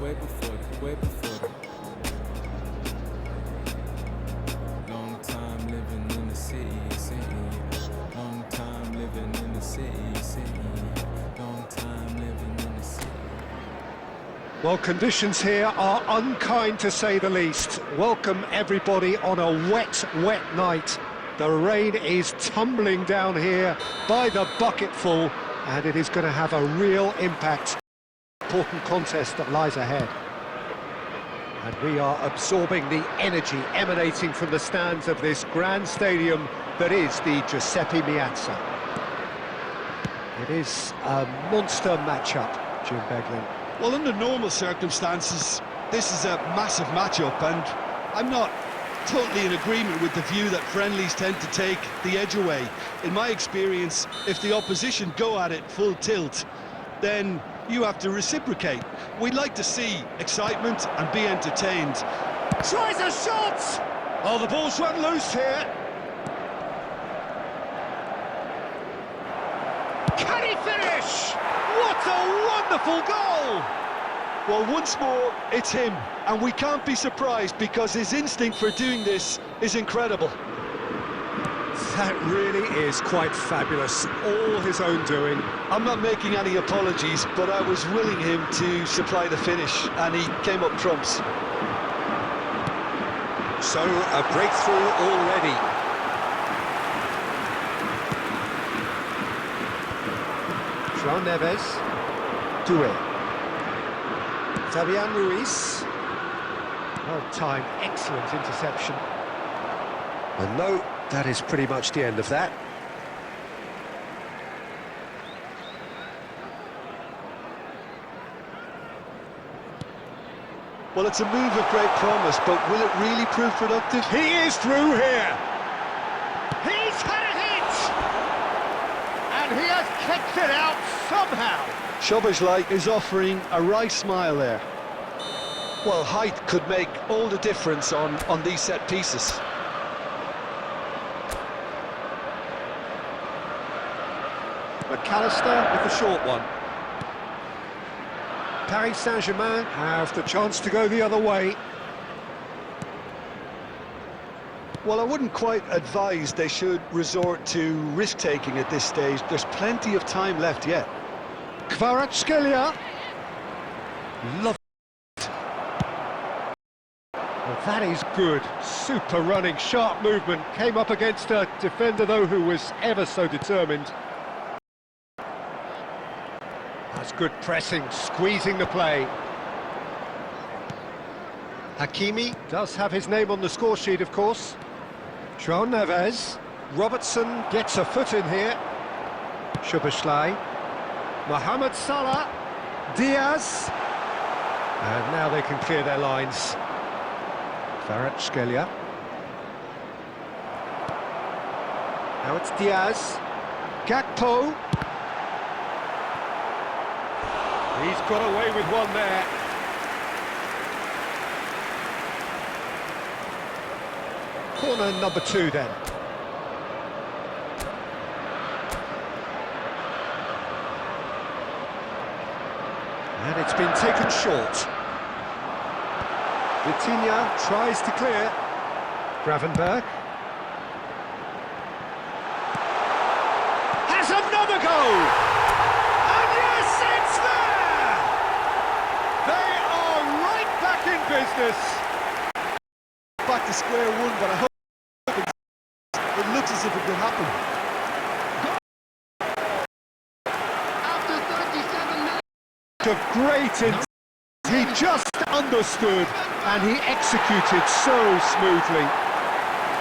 way before the, way before the. Long time living in the city. Long time living in the city. Long time living in the city. Well, conditions here are unkind to say the least. Welcome everybody on a wet, wet night. The rain is tumbling down here by the bucketful, and it is going to have a real impact. Important contest that lies ahead. And we are absorbing the energy emanating from the stands of this grand stadium that is the Giuseppe Meazza. It is a monster matchup, Jim Beglin. Well, under normal circumstances, this is a massive matchup, and I'm not totally in agreement with the view that friendlies tend to take the edge away. In my experience, if the opposition go at it full tilt, then you have to reciprocate. We'd like to see excitement and be entertained. Tries a shot! Oh, the ball's run loose here. Can he finish? What a wonderful goal! Well, once more, it's him, and we can't be surprised because his instinct for doing this is incredible. That really is quite fabulous, all his own doing. I'm not making any apologies, but I was willing him to supply the finish, and he came up trumps. So, a breakthrough already. João Neves, Doué. Fabian Ruiz. Well timed, excellent interception. And no, that is pretty much the end of that. Well, it's a move of great promise, but will it really prove productive? He is through here. He's had a hit! And he has kicked it out somehow. Szoboszlai is offering a wry smile there. Well, height could make all the difference on these set pieces. McAllister with the short one. Paris Saint-Germain have the chance to go the other way. Well, I wouldn't quite advise they should resort to risk-taking at this stage. There's plenty of time left yet. Kvaratskhelia. Love it. Well, that is good. Super running, sharp movement. Came up against a defender, though, who was ever so determined. That's good pressing, squeezing the play. Hakimi does have his name on the score sheet, of course. João Neves. Robertson gets a foot in here. Szoboszlai. Mohamed Salah. Diaz. And now they can clear their lines. Kvaratskhelia. Now it's Diaz. Gakpo. He's got away with one there. Corner number 2 then. And it's been taken short. Vitinha tries to clear. Gravenberg. Has another goal! And yes, it's there! They are right back in business. Back to square one, but I hope it looks as if it could happen. After 37 minutes Of great intent. He just understood and he executed so smoothly.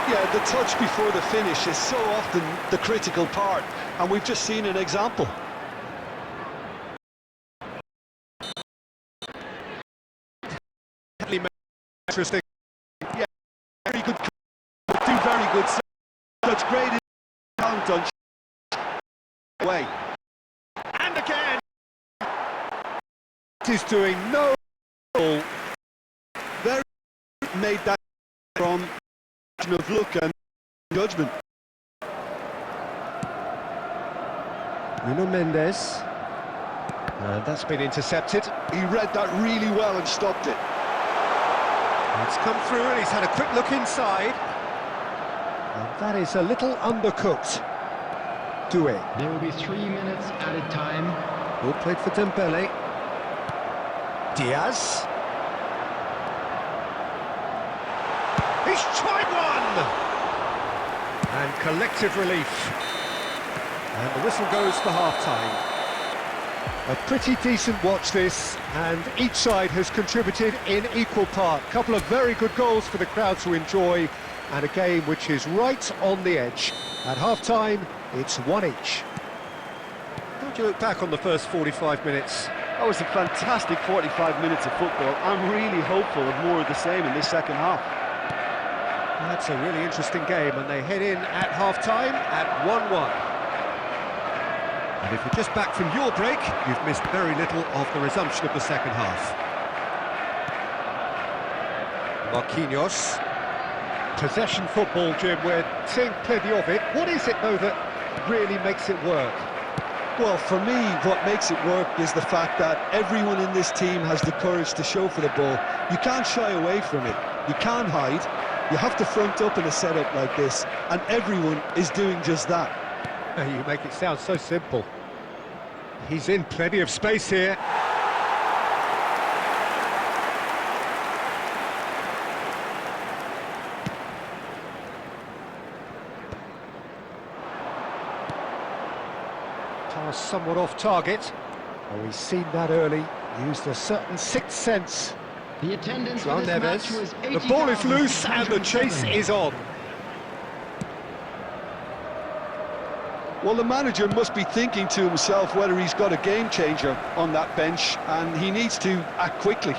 Yeah, the touch before the finish is so often the critical part, and we've just seen an example. Interesting. Yeah, very good, do very good. Such great talent on way. And again, he's doing no goal. Very made that from of look and judgment. Nuno Mendes. And that's been intercepted. He read that really well and stopped it. It's come through and he's had a quick look inside. And that is a little undercooked. Doué. There will be 3 minutes added time. Ball played for Dembele. Diaz. He's tried one! And collective relief. And the whistle goes for half-time. A pretty decent watch this, and each side has contributed in equal part. A couple of very good goals for the crowd to enjoy, and a game which is right on the edge. At half-time, it's 1 each. How do you look back on the first 45 minutes? That was a fantastic 45 minutes of football. I'm really hopeful of more of the same in this second half. That's a really interesting game, and they head in at half-time at 1-1. And if you're just back from your break, you've missed very little of the resumption of the second half. Marquinhos. Possession football, Jim, we're seeing plenty of it. What is it, though, that really makes it work? Well, for me, what makes it work is the fact that everyone in this team has the courage to show for the ball. You can't shy away from it. You can't hide. You have to front up in a setup like this, and everyone is doing just that. You make it sound so simple. He's in plenty of space here. Pass somewhat off target. Oh, he's seen that early. Used a certain sixth sense. The attendance for João this match Neves. was The ball is loose and the chase 80,607. is on. Well, the manager must be thinking to himself whether he's got a game changer on that bench, and he needs to act quickly.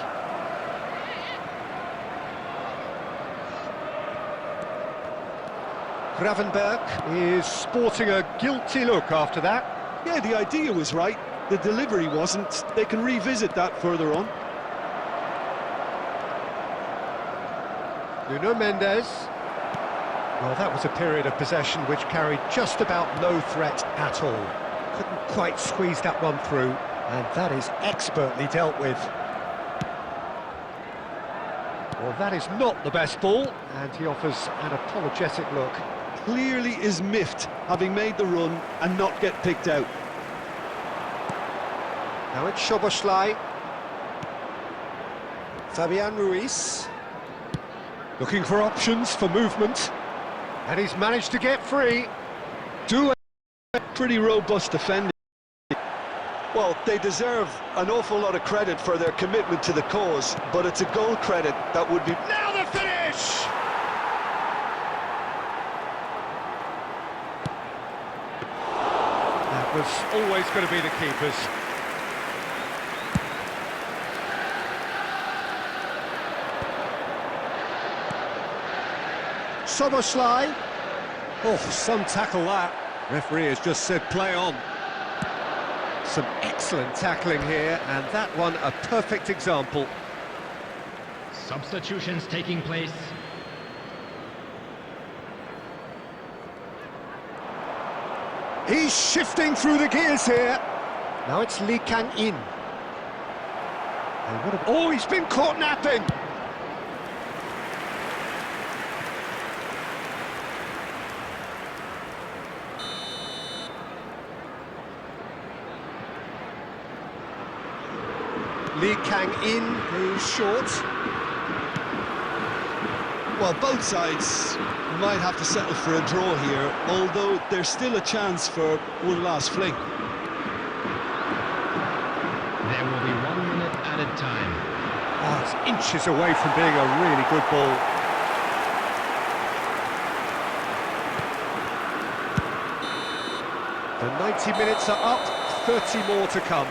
Gravenberg is sporting a guilty look after that. Yeah, the idea was right. The delivery wasn't. They can revisit that further on. Nuno Mendes. Well, that was a period of possession which carried just about no threat at all. Couldn't quite squeeze that one through, and that is expertly dealt with. Well, that is not the best ball, and he offers an apologetic look. Clearly is miffed, having made the run and not get picked out. Now it's Szoboszlai. Fabian Ruiz. Looking for options for movement. And he's managed to get free. Pretty robust defending. Well, they deserve an awful lot of credit for their commitment to the cause, but it's a goal credit that would be... Now the finish! That was always going to be the keeper's. Szoboszlai. Oh, some tackle that. Referee has just said play on. Some excellent tackling here, and that one a perfect example. Substitutions taking place. He's shifting through the gears here. Now it's Lee Kang-in. Oh, he's been caught napping. Lee Kang-in, who's short. Well, both sides might have to settle for a draw here, although there's still a chance for one last fling. There will be 1 minute added time. Oh, it's inches away from being a really good ball. The 90 minutes are up, 30 more to come.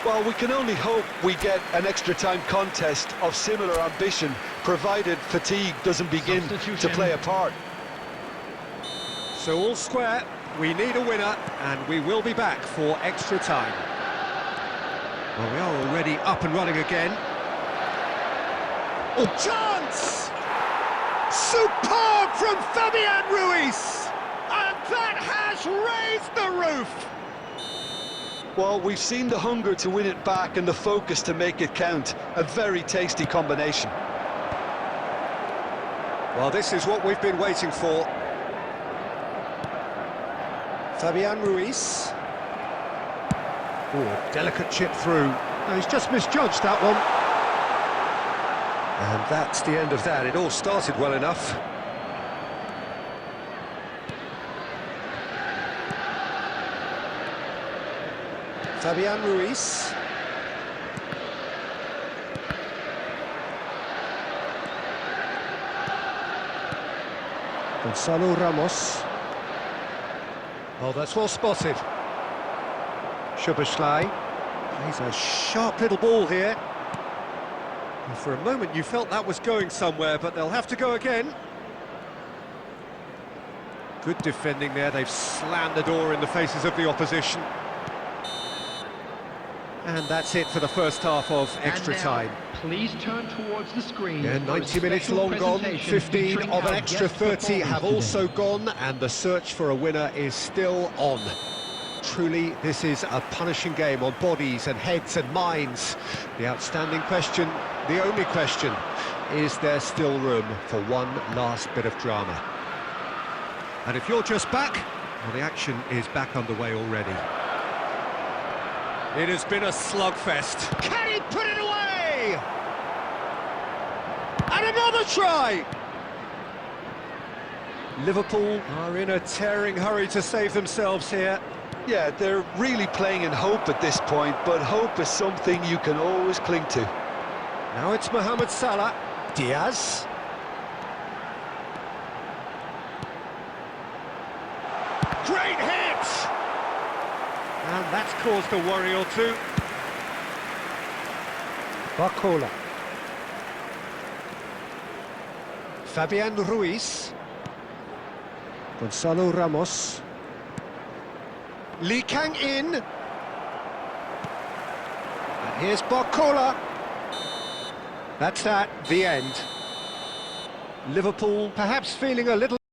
Well, we can only hope we get an extra time contest of similar ambition, provided fatigue doesn't begin to play a part. So all square, we need a winner, and we will be back for extra time. Well, we are already up and running again. Oh, chance! Superb from Fabian Ruiz! And that has raised the roof! Well, we've seen the hunger to win it back and the focus to make it count. A very tasty combination. Well, this is what we've been waiting for. Fabian Ruiz. Oh, delicate chip through. No, he's just misjudged that one. And that's the end of that. It all started well enough. Fabian Ruiz. Gonzalo Ramos. Oh, that's well spotted. Szoboszlai. He's a sharp little ball here. And for a moment you felt that was going somewhere, but they'll have to go again. Good defending there. They've slammed the door in the faces of the opposition. And that's it for the first half of extra time. Please turn towards the screen. Yeah, 90 minutes long gone, 15 of an extra 30 have also gone, and the search for a winner is still on. Truly, this is a punishing game on bodies and heads and minds. The outstanding question, the only question, is there still room for one last bit of drama? And if you're just back, well, the action is back underway already. It has been a slugfest. Can he put it away? And another try! Liverpool are in a tearing hurry to save themselves here. Yeah, they're really playing in hope at this point, but hope is something you can always cling to. Now it's Mohamed Salah. Diaz. Great hit! And that's caused a worry or two. Barcola. Fabian Ruiz. Gonzalo Ramos. Lee Kang in. And here's Barcola. That's that, the end. Liverpool perhaps feeling a little